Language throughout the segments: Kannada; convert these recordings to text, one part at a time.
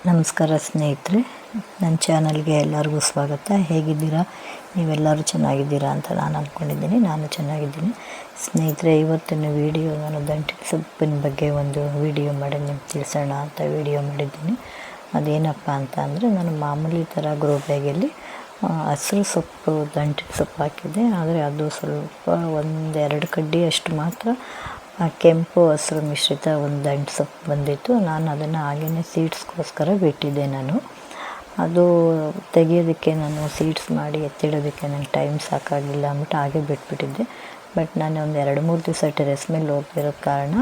ನಮಸ್ಕಾರ ಸ್ನೇಹಿತರೆ, ನನ್ನ ಚಾನಲ್ಗೆ ಎಲ್ಲರಿಗೂ ಸ್ವಾಗತ. ಹೇಗಿದ್ದೀರಾ? ನೀವೆಲ್ಲರೂ ಚೆನ್ನಾಗಿದ್ದೀರಾ ಅಂತ ನಾನು ಅಂದ್ಕೊಂಡಿದ್ದೀನಿ. ನಾನು ಚೆನ್ನಾಗಿದ್ದೀನಿ ಸ್ನೇಹಿತರೆ. ಇವತ್ತಿನ ವಿಡಿಯೋ ನಾನು ದಂಟಿನ ಸೊಪ್ಪಿನ ಬಗ್ಗೆ ಒಂದು ವಿಡಿಯೋ ಮಾಡಿ ನಿಮ್ಗೆ ತಿಳಿಸೋಣ ಅಂತ ವಿಡಿಯೋ ಮಾಡಿದ್ದೀನಿ. ಅದೇನಪ್ಪ ಅಂತ ಅಂದರೆ, ನಾನು ಮಾಮೂಲಿ ಥರ ಗ್ರೋ ಬ್ಯಾಗಲ್ಲಿ ಹಸಿರು ಸೊಪ್ಪು, ದಂಟಿನ ಸೊಪ್ಪು ಹಾಕಿದ್ದೆ. ಆದರೆ ಅದು ಸ್ವಲ್ಪ ಒಂದೆರಡು ಕಡ್ಡಿ ಅಷ್ಟು ಮಾತ್ರ ಕೆಂಪು ಹಸಿರು ಮಿಶ್ರಿತ ಒಂದು ದಂಟು ಸೊಪ್ಪು ಬಂದಿತ್ತು. ನಾನು ಅದನ್ನು ಹಾಗೇ ಸೀಡ್ಸ್ಗೋಸ್ಕರ ಬಿಟ್ಟಿದ್ದೆ. ಅದು ತೆಗಿಯೋದಕ್ಕೆ ನಾನು ಸೀಡ್ಸ್ ಮಾಡಿ ಎತ್ತಿಡೋದಕ್ಕೆ ನನಗೆ ಟೈಮ್ ಸಾಕಾಗಿಲ್ಲ ಅಂದ್ಬಿಟ್ಟು ಹಾಗೆ ಬಿಟ್ಬಿಟ್ಟಿದ್ದೆ. ಬಟ್ ನಾನು ಒಂದು 2-3 ದಿವಸ ಟೆರೆಸ್ ಮೇಲೆ ಹೋಗ್ತಿರೋ ಕಾರಣ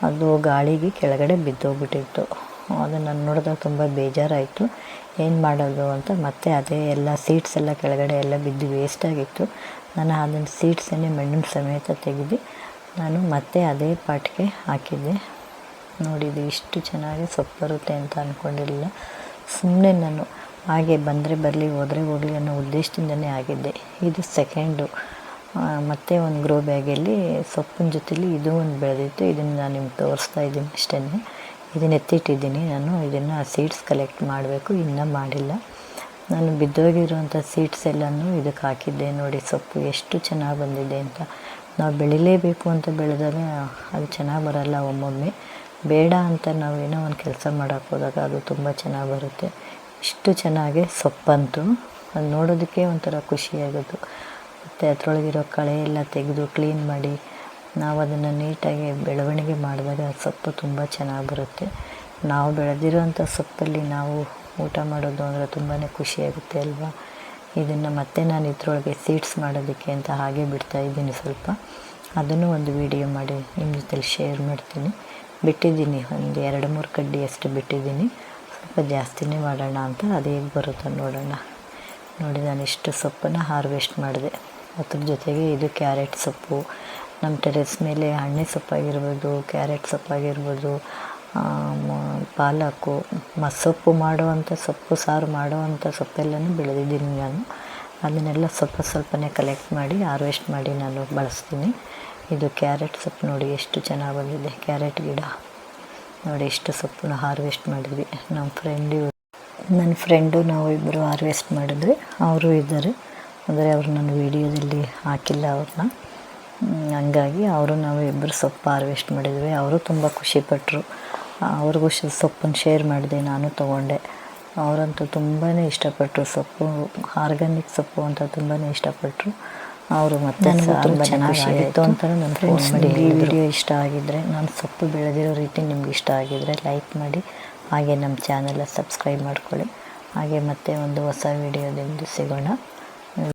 ಅದು ಗಾಳಿಗೆ ಕೆಳಗಡೆ ಬಿದ್ದೋಗ್ಬಿಟ್ಟಿತ್ತು. ಅದನ್ನು ನೋಡಿದಾಗ ತುಂಬ ಬೇಜಾರಾಯಿತು. ಏನು ಮಾಡೋದು ಅಂತ ಮತ್ತೆ ಅದೇ ಎಲ್ಲ ಸೀಡ್ಸ್ ಎಲ್ಲ ಕೆಳಗಡೆ ಎಲ್ಲ ಬಿದ್ದು ವೇಸ್ಟಾಗಿತ್ತು. ನಾನು ಅದನ್ನು ಸೀಡ್ಸನ್ನೇ ಮಣ್ಣಿನ ಸಮೇತ ತೆಗೆದು ನಾನು ಮತ್ತೆ ಅದೇ ಪಾಟ್ಗೆ ಹಾಕಿದ್ದೆ. ನೋಡಿದ್ದು ಇಷ್ಟು ಚೆನ್ನಾಗಿ ಸೊಪ್ಪು ಬರುತ್ತೆ ಅಂತ ಅಂದ್ಕೊಂಡಿರಲಿಲ್ಲ. ಸುಮ್ಮನೆ ನಾನು ಹಾಗೆ ಬಂದರೆ ಬರಲಿ, ಹೋದರೆ ಹೋಗಲಿ ಅನ್ನೋ ಉದ್ದೇಶದಿಂದನೇ ಆಗಿದ್ದೆ. ಇದು ಸೆಕೆಂಡು. ಮತ್ತು ಒಂದು ಗ್ರೋ ಬ್ಯಾಗಲ್ಲಿ ಸೊಪ್ಪಿನ ಜೊತೆಲಿ ಇದು ಒಂದು ಬೆಳೆದಿತ್ತು. ಇದನ್ನು ನಾನು ನಿಮ್ಗೆ ತೋರಿಸ್ತಾ ಇದ್ದೀನಿ ಅಷ್ಟೇ. ಇದನ್ನು ಎತ್ತಿಟ್ಟಿದ್ದೀನಿ. ನಾನು ಇದನ್ನು ಸೀಡ್ಸ್ ಕಲೆಕ್ಟ್ ಮಾಡಬೇಕು, ಇನ್ನೂ ಮಾಡಿಲ್ಲ. ನಾನು ಬಿದ್ದೋಗಿರೋಂಥ ಸೀಡ್ಸ್ ಎಲ್ಲನೂ ಇದಕ್ಕೆ ಹಾಕಿದ್ದೆ. ನೋಡಿ ಸೊಪ್ಪು ಎಷ್ಟು ಚೆನ್ನಾಗಿ ಬಂದಿದೆ ಅಂತ. ನಾವು ಬೆಳಿಲೇಬೇಕು ಅಂತ ಬೆಳೆದಾಗ ಅದು ಚೆನ್ನಾಗಿ ಬರಲ್ಲ. ಒಮ್ಮೊಮ್ಮೆ ಬೇಡ ಅಂತ ನಾವೇನೋ ಒಂದು ಕೆಲಸ ಮಾಡೋಕ್ಕೆ ಹೋದಾಗ ಅದು ತುಂಬ ಚೆನ್ನಾಗಿ ಬರುತ್ತೆ. ಇಷ್ಟು ಚೆನ್ನಾಗಿ ಸೊಪ್ಪಂತೂ ಅದು ನೋಡೋದಕ್ಕೆ ಒಂಥರ ಖುಷಿಯಾಗೋದು. ಮತ್ತು ಅದರೊಳಗಿರೋ ಕಳೆ ಎಲ್ಲ ತೆಗೆದು ಕ್ಲೀನ್ ಮಾಡಿ ನಾವು ಅದನ್ನು ನೀಟಾಗಿ ಬೆಳವಣಿಗೆ ಮಾಡಿದಾಗ ಸೊಪ್ಪು ತುಂಬ ಚೆನ್ನಾಗಿ ಬರುತ್ತೆ. ನಾವು ಬೆಳೆದಿರೋಂಥ ಸೊಪ್ಪಲ್ಲಿ ನಾವು ಊಟ ಮಾಡೋದು ಅಂದರೆ ತುಂಬಾ ಖುಷಿಯಾಗುತ್ತೆ ಅಲ್ವಾ? ಇದನ್ನು ಮತ್ತೆ ನಾನು ಇದರೊಳಗೆ ಸೀಡ್ಸ್ ಮಾಡೋದಕ್ಕೆ ಅಂತ ಹಾಗೆ ಬಿಡ್ತಾಯಿದ್ದೀನಿ. ಸ್ವಲ್ಪ ಅದನ್ನು ಒಂದು ವಿಡಿಯೋ ಮಾಡಿ ನಿಮ್ಮ ಜೊತೆಲಿ ಶೇರ್ ಮಾಡ್ತೀನಿ. ಬಿಟ್ಟಿದ್ದೀನಿ, ಒಂದು 2-3 ಕಡ್ಡಿ ಅಷ್ಟು ಬಿಟ್ಟಿದ್ದೀನಿ. ಸ್ವಲ್ಪ ಜಾಸ್ತಿನೇ ಮಾಡೋಣ ಅಂತ, ಅದು ಹೇಗೆ ಬರುತ್ತೋ ನೋಡೋಣ. ನೋಡಿ, ನಾನು ಇಷ್ಟು ಸೊಪ್ಪನ್ನು ಹಾರ್ವೆಸ್ಟ್ ಮಾಡಿದೆ. ಅದ್ರ ಜೊತೆಗೆ ಇದು ಕ್ಯಾರೆಟ್ ಸೊಪ್ಪು, ನಮ್ಮ ಟೆರೆಸ್ ಮೇಲೆ ಹಣ್ಣೆ ಸೊಪ್ಪಾಗಿರ್ಬೋದು, ಕ್ಯಾರೆಟ್ ಸೊಪ್ಪಾಗಿರ್ಬೋದು, ಪಾಲಕ್ಕು, ಮಸ್ಸೊಪ್ಪು ಮಾಡುವಂಥ ಸೊಪ್ಪು, ಸಾರು ಮಾಡುವಂಥ ಸೊಪ್ಪೆಲ್ಲನೂ ಬೆಳೆದಿದ್ದೀನಿ ನಾನು. ಅದನ್ನೆಲ್ಲ ಸ್ವಲ್ಪನೇ ಕಲೆಕ್ಟ್ ಮಾಡಿ ಹಾರ್ವೆಸ್ಟ್ ಮಾಡಿ ನಾನು ಬಳಸ್ತೀನಿ. ಇದು ಕ್ಯಾರೆಟ್ ಸೊಪ್ಪು ನೋಡಿ ಎಷ್ಟು ಚೆನ್ನಾಗಿ ಬಂದಿದೆ. ಕ್ಯಾರೆಟ್ ಗಿಡ ನೋಡಿ, ಎಷ್ಟು ಸೊಪ್ಪನ್ನ ಹಾರ್ವೆಸ್ಟ್ ಮಾಡಿದ್ವಿ. ನನ್ನ ಫ್ರೆಂಡು ನಾವು ಇಬ್ಬರು ಹಾರ್ವೆಸ್ಟ್ ಮಾಡಿದ್ವಿ. ಅವರು ಇದ್ದಾರೆ, ಅಂದರೆ ಅವರು ನನ್ನ ವೀಡಿಯೋದಲ್ಲಿ ಹಾಕಿಲ್ಲ ಅವ್ರನ್ನ. ಹಂಗಾಗಿ ನಾವು ಇಬ್ಬರು ಸೊಪ್ಪು ಹಾರ್ವೆಸ್ಟ್ ಮಾಡಿದ್ವಿ. ಅವರು ತುಂಬ ಖುಷಿಪಟ್ಟರು. ಅವ್ರಿಗೂ ಸೊಪ್ಪನ್ನು ಶೇರ್ ಮಾಡಿದೆ, ನಾನು ತೊಗೊಂಡೆ. ಅವರಂತೂ ತುಂಬಾ ಇಷ್ಟಪಟ್ಟರು. ಸೊಪ್ಪು ಆರ್ಗ್ಯಾನಿಕ್ ಸೊಪ್ಪು ಅಂತ ತುಂಬಾ ಇಷ್ಟಪಟ್ಟರು ಅವರು. ಮತ್ತು ತುಂಬ ಚೆನ್ನಾಗಿತ್ತು ಅಂತ ನನ್ನ ಫೋನ್ ಮಾಡಿ. ಈ ವಿಡಿಯೋ ಇಷ್ಟ ಆಗಿದ್ದರೆ, ನಾನು ಸೊಪ್ಪು ಬೆಳೆದಿರೋ ರೀತಿ ನಿಮ್ಗೆ ಇಷ್ಟ ಆಗಿದ್ದರೆ ಲೈಕ್ ಮಾಡಿ, ಹಾಗೆ ನಮ್ಮ ಚಾನೆಲ್ ಸಬ್ಸ್ಕ್ರೈಬ್ ಮಾಡ್ಕೊಳ್ಳಿ. ಹಾಗೆ ಮತ್ತೆ ಒಂದು ಹೊಸ ವಿಡಿಯೋದಿಂದ ಸಿಗೋಣ.